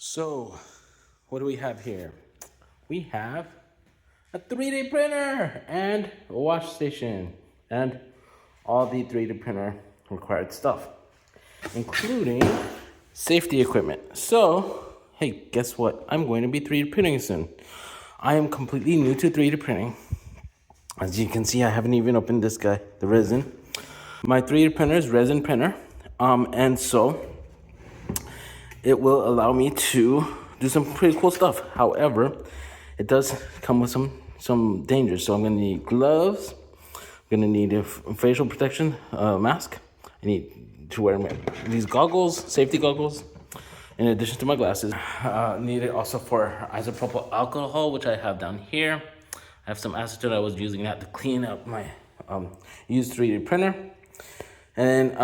So, what do we have here? We have a 3D printer and a wash station and all the 3D printer required stuff, including safety equipment. So, hey, guess what? I'm going to be 3D printing soon. I am completely new to 3D printing. As you can see, I haven't even opened this guy, the Resin. My 3D printer is Resin printer, and so it will allow me to do some pretty cool stuff. However, it does come with some dangers. So I'm gonna need gloves. I'm gonna need a facial protection mask. I need to wear these goggles, safety goggles, in addition to my glasses. Need it also for isopropyl alcohol, which I have down here. I have some acetone. I was using that to clean up my used 3D printer. And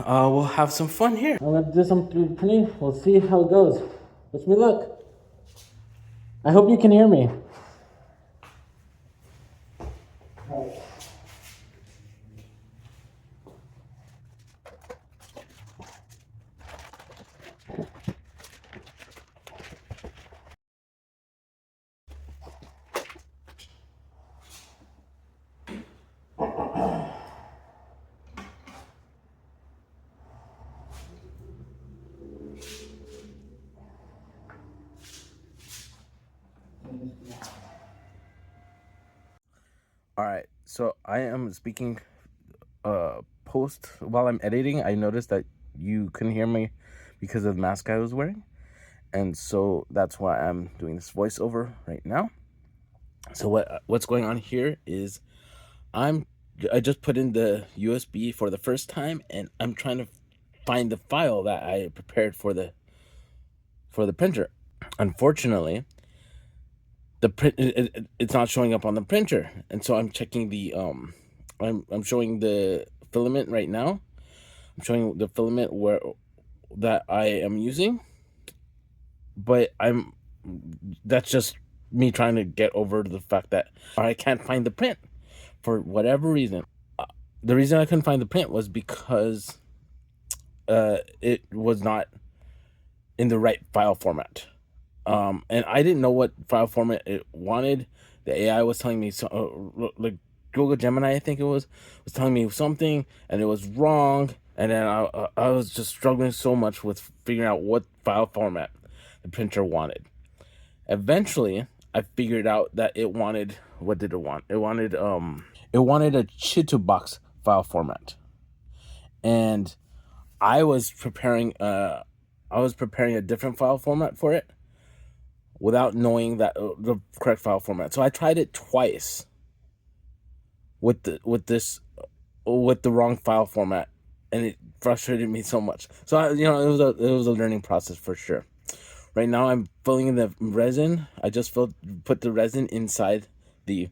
we'll have some fun here. I'm gonna do some 3D printing. We'll see how it goes. Wish me luck. I hope you can hear me. All right, so I am speaking post while I'm editing. I noticed that you couldn't hear me because of the mask I was wearing, and so that's why I'm doing this voiceover right now. So what's going on here is I just put in the USB for the first time, and I'm trying to find the file that I prepared for the printer. Unfortunately, the print it's not showing up on the printer, and so I'm checking the I'm showing the filament right now. I'm showing the filament that I am using, but that's just me trying to get over the fact that I can't find the print for whatever reason. The reason I couldn't find the print was because it was not in the right file format. And I didn't know what file format it wanted. The AI was telling me like Google Gemini, I think it was telling me something, and it was wrong. And then I was just struggling so much with figuring out what file format the printer wanted. Eventually, I figured out that it wanted, what did it want? It wanted a Chitubox file format, and I was preparing a different file format for it without knowing that the correct file format. So I tried it twice with the wrong file format, and it frustrated me so much. So it was a learning process for sure. Right now I'm filling in the resin. I just put the resin inside the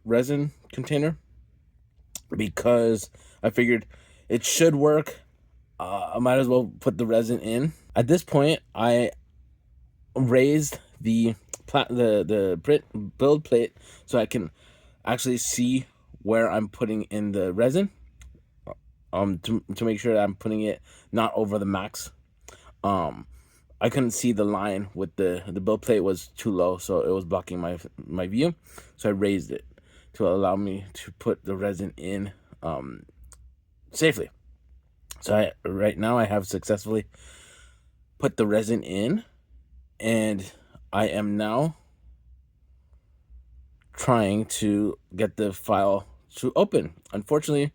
resin container because I figured it should work. I might as well put the resin in. At this point, I raised the print build plate so I can actually see where I'm putting in the resin. To make sure that I'm putting it not over the max. I couldn't see the line with the build plate was too low, so it was blocking my view. So I raised it to allow me to put the resin in safely. So right now I have successfully put the resin in, and I am now trying to get the file to open. Unfortunately,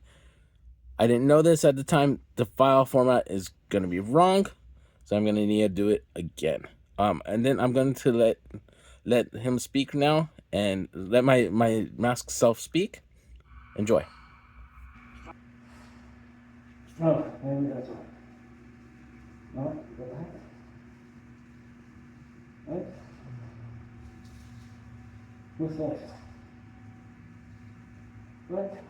I didn't know this at the time. The file format is going to be wrong, so I'm going to need to do it again. And then I'm going to let him speak now, and let my mask self speak. Enjoy. Oh, maybe that's one. No, go back. Right? Who's next? Right?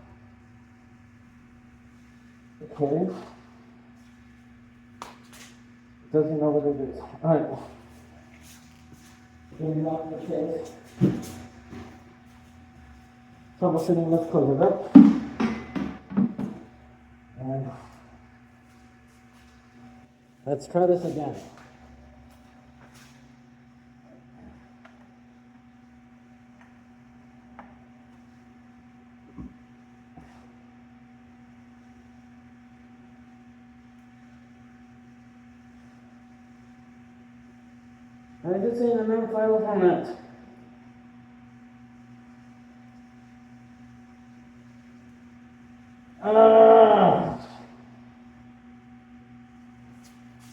Okay. Doesn't know what it is. Alright. Maybe not the case. Troubleshooting, let's close it up. And Let's try this again. I just in a non-file format.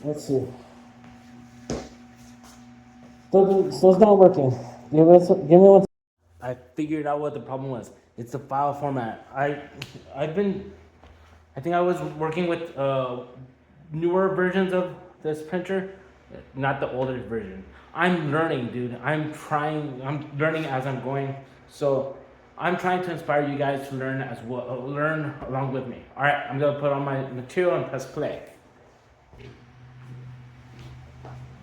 Let's see. So it's not working. Give me one. I figured out what the problem was. It's the file format. I think I was working with newer versions of this printer, not the older version. I'm learning, dude. I'm learning as I'm going. So I'm trying to inspire you guys to learn as well, learn along with me. All right, I'm gonna put on my material and press play.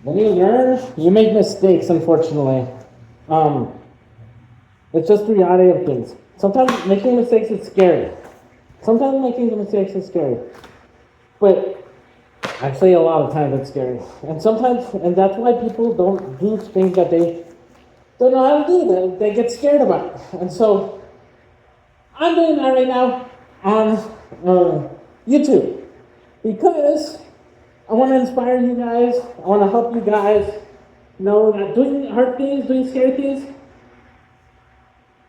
When you learn, you make mistakes, unfortunately. It's just the reality of things. Sometimes making mistakes is scary. Sometimes making mistakes is scary. But actually, a lot of times it's scary. And sometimes, and that's why people don't do things that they don't know how to do, they get scared about. And so, I'm doing that right now on YouTube. Because I want to inspire you guys. I want to help you guys know that doing hard things, doing scary things,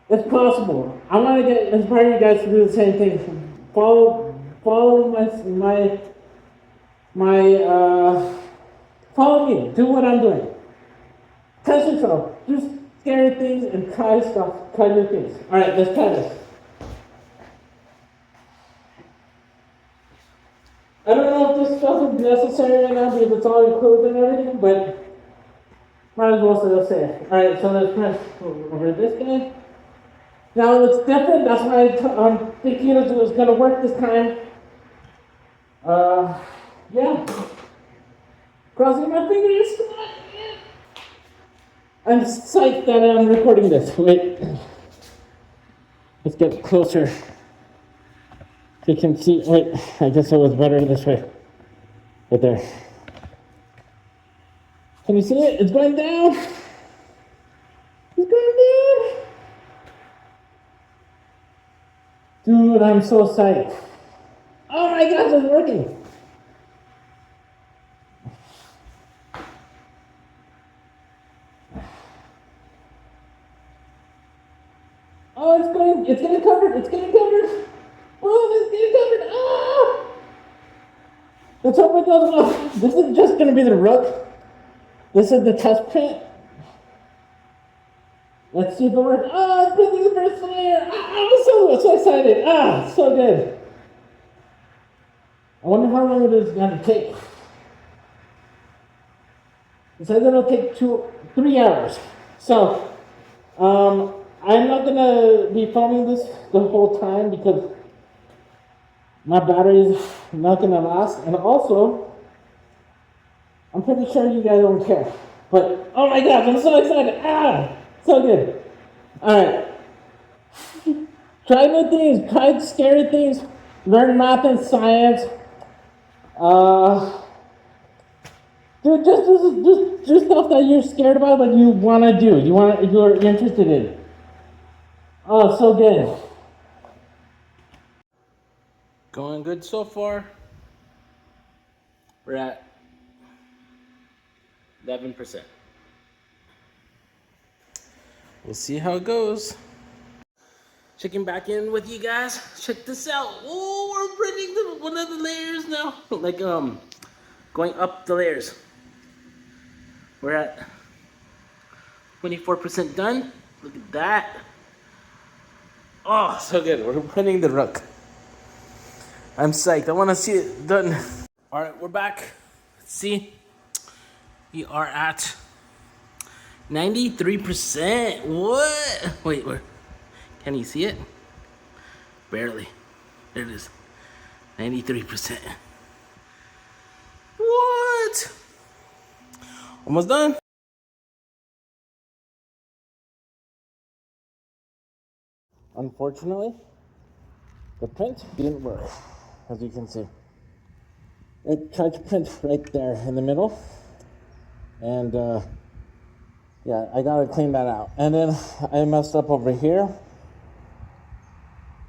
it's possible. I want to inspire you guys to do the same thing. Follow follow me. Do what I'm doing. Test yourself. Do scary things and try new things. All right, let's try this. I don't know if this stuff is necessary right now because it's all included and everything, but might as well say it. All right, so let's press over this guy. Now it's different. That's why I'm thinking it was going to work this time. Yeah. Crossing my fingers. I'm psyched that I'm recording this. Wait. Let's get closer. You can see. Wait. I guess it was better this way. Right there. Can you see it? It's going down. It's going down. Dude, I'm so psyched. Oh my gosh, it's working. Oh, it's getting covered. It's getting covered. Oh, it's getting covered. Ah! Let's hope it goes well. This is just going to be the Rook. This is the test print. Let's see if it works. Oh, it's printing the first layer. I'm so excited. So good. I wonder how long it is going to take. It says it'll take 3 hours. So, I'm not going to be filming this the whole time because my battery is not going to last. And also, I'm pretty sure you guys don't care. But, oh my gosh, I'm so excited. So good. Alright. Try new things. Try scary things. Learn math and science. Dude, just stuff that you're scared about, but you want to do. You're interested in. Oh, so good. Going good so far. We're at 11%. We'll see how it goes. Checking back in with you guys. Check this out. Oh, we're printing one of the layers now. Like going up the layers. We're at 24% done. Look at that. Oh, so good. We're printing the Rook. I'm psyched. I want to see it done. All right, we're back. Let's see. We are at 93%. What? Wait, where? Can you see it? Barely. There it is. 93%. What? Almost done. Unfortunately, the print didn't work, as you can see. it tried to print right there in the middle. And yeah, I gotta clean that out. And then I messed up over here.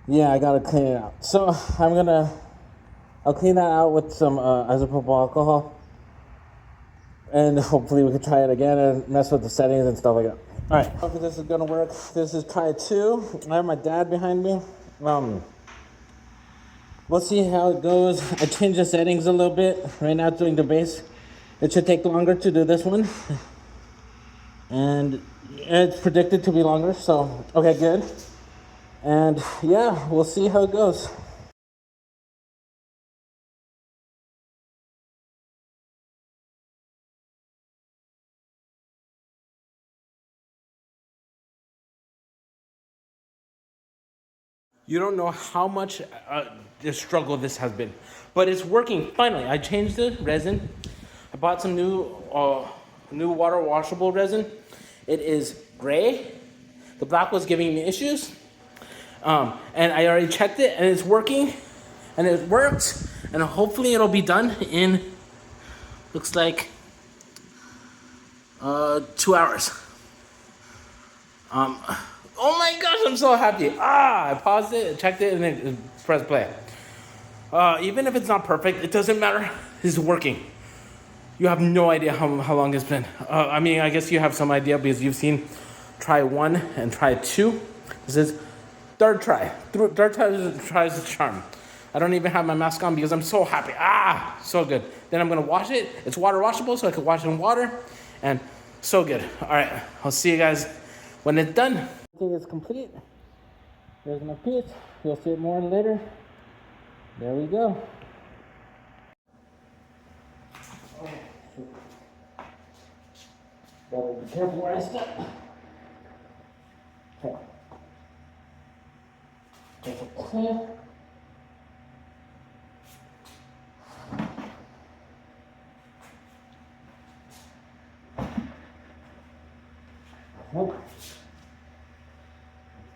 Yeah, I gotta clean it out. So I'll clean that out with some isopropyl alcohol. And hopefully we can try it again and mess with the settings and stuff like that. All right, hope this is gonna work. This is try 2. I have my dad behind me. We'll see how it goes. I changed the settings a little bit. Right now it's doing the bass. It should take longer to do this one. And it's predicted to be longer, so okay, good. And yeah, we'll see how it goes. You don't know how much the struggle this has been, but it's working. Finally, I changed the resin. I bought some new water washable resin. It is gray. The black was giving me issues, and I already checked it, and it's working, and it works, and hopefully it'll be done in looks like 2 hours. Oh my gosh, I'm so happy. I paused it, checked it, and then pressed play. Even if it's not perfect, it doesn't matter. It's working. You have no idea how long it's been. I mean, I guess you have some idea because you've seen try 1 and try 2. This is third try. Third try is the charm. I don't even have my mask on because I'm so happy. So good. Then I'm gonna wash it. It's water washable, so I can wash it in water. And so good. All right, I'll see you guys when it's done. Everything is complete. There's my piece. You'll see it more later. There we go. Oh, shoot. Gotta be careful where I step. Okay. That's a clean. Okay.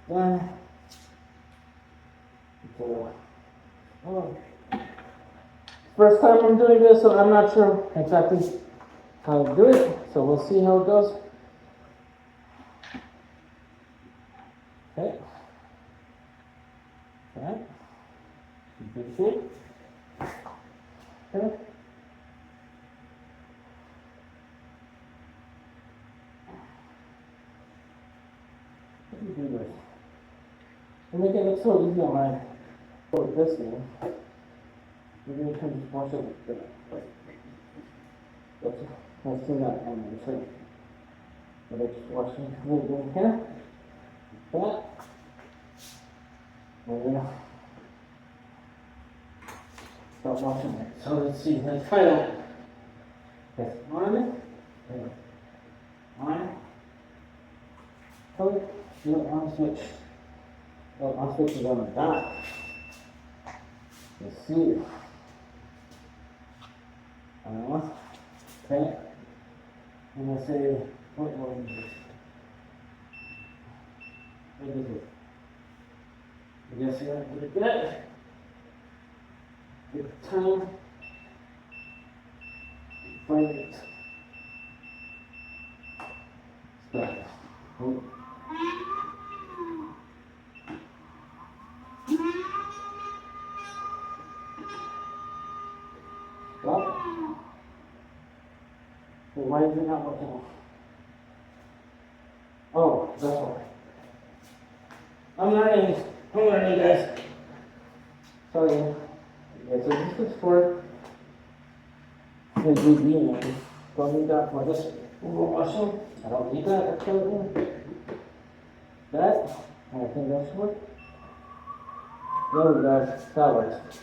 Done. First time I'm doing this, so I'm not sure exactly how to do it. So we'll see how it goes. Okay. Alright. Good shape. Okay. Let me do this. And make it look so easy on my this thing. Maybe we can just wash it like that. Let's do that on the tree. But I just wash it a little bit here. Like that. And then start washing it. So let's see, let's try that. Yes, on it. On it. Color. Do it on switch. Oh, on switch is on the dot. Let's see. Okay. And I say, what is this? What is it? I guess you gotta get it good. Give it time. Find it. Stop. Hold. Stop. Well, why is it not working? Oh, that's why. I'm learning, guys. Sorry. Okay, so this is for the DB. Don't need that for this washing. I don't need that actually. That, I think that's what. There we go. That works.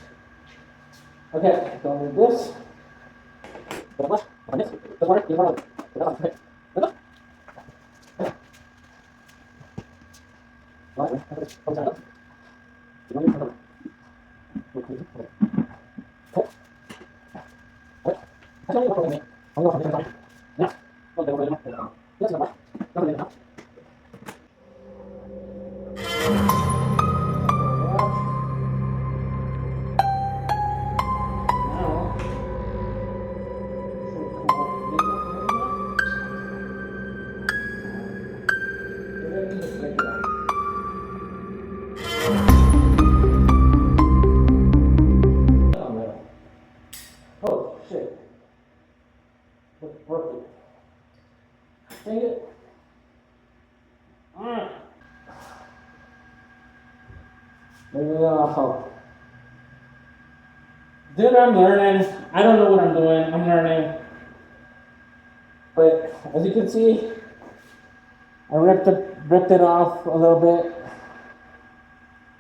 Okay, don't need this. What? On this? This water? You want to? Okay. Now, shit. It's perfect. Take it. Alright. Maybe that'll help. Dude, I'm learning. I don't know what I'm doing. I'm learning. But as you can see, I ripped it off a little bit.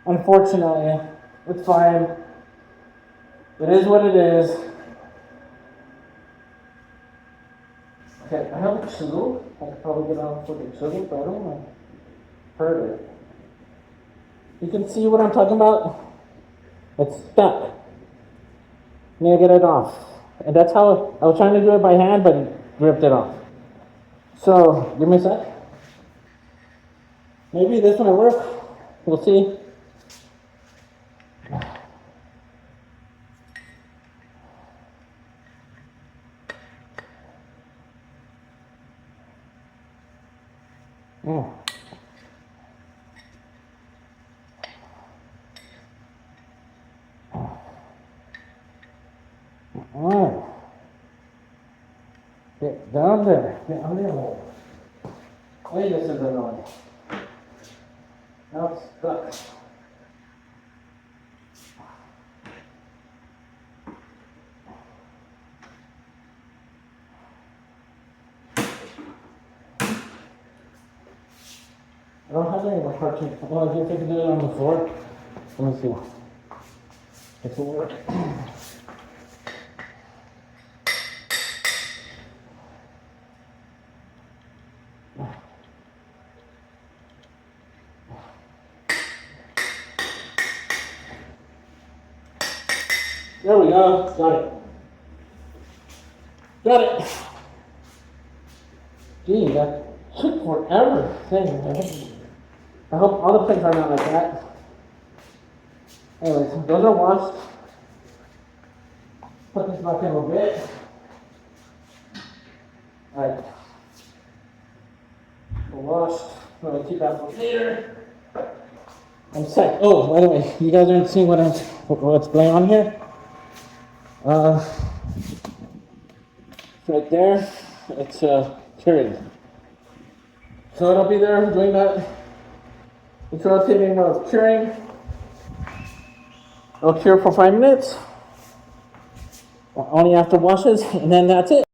Unfortunately, it's fine. It is what it is. Okay, I have a chisel. I could probably get off with a chisel, but I don't want to hurt it. You can see what I'm talking about? It's stuck. I need to get it off. And that's how I was trying to do it by hand, but it ripped it off. So, give me a sec. Maybe this one will work. We'll see. Alright. Get down there. Get on there. Wait, this is annoying. Now it's stuck. I don't have any more cartoon. Well, I guess I can do it on the floor. Let me see. It will work. There we go. Got it. Got it. Gee, that took forever. Thing. I hope all the pins are not like that. Anyways, those are washed. Put this back in a little bit. Alright. Washed. I'm gonna keep that for later. I'm set. Oh, by the way, you guys aren't seeing what's going on here? Right there, it's curing. So it'll be there doing that. It's rotating while it's curing. It'll cure for 5 minutes. Only after washes, and then that's it.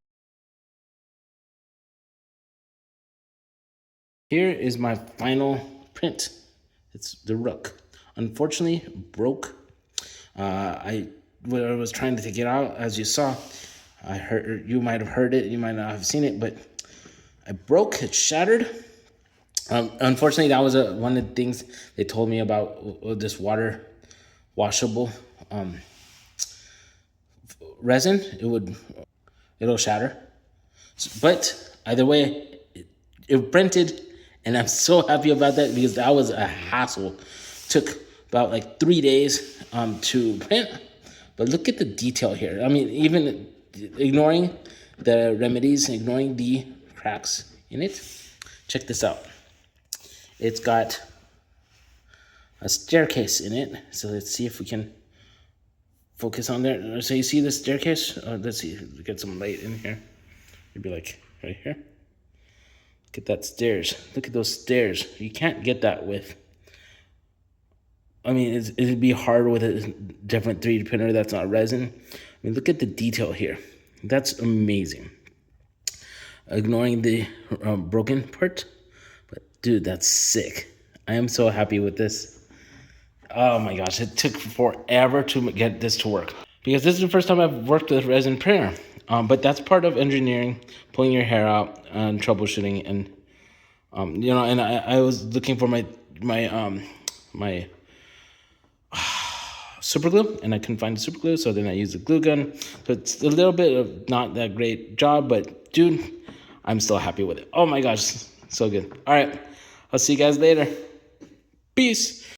Here is my final print. It's the Rook. Unfortunately, broke. I was trying to take it out, as you saw. I heard, you might have heard it, you might not have seen it, but I broke. It shattered. Unfortunately, that was one of the things they told me about this water washable resin. It'll shatter. But either way, it printed, and I'm so happy about that because that was a hassle. Took about like 3 days to print, but look at the detail here. I mean, even ignoring the remedies, ignoring the cracks in it, check this out. It's got a staircase in it, so let's see if we can focus on there. So you see the staircase? Let's see, get some light in here. Maybe like right here. Look at that stairs. Look at those stairs. You can't get that with, I mean, it'd be hard with a different 3D printer that's not resin. I mean, look at the detail here. That's amazing. Ignoring the broken part, but dude, that's sick. I am so happy with this. Oh my gosh, it took forever to get this to work because this is the first time I've worked with a resin printer. But that's part of engineering, pulling your hair out and troubleshooting, and you know. And I was looking for my super glue, and I couldn't find the super glue, so then I used the glue gun. So it's a little bit of not that great job, but dude, I'm still happy with it. Oh my gosh, so good. All right, I'll see you guys later. Peace.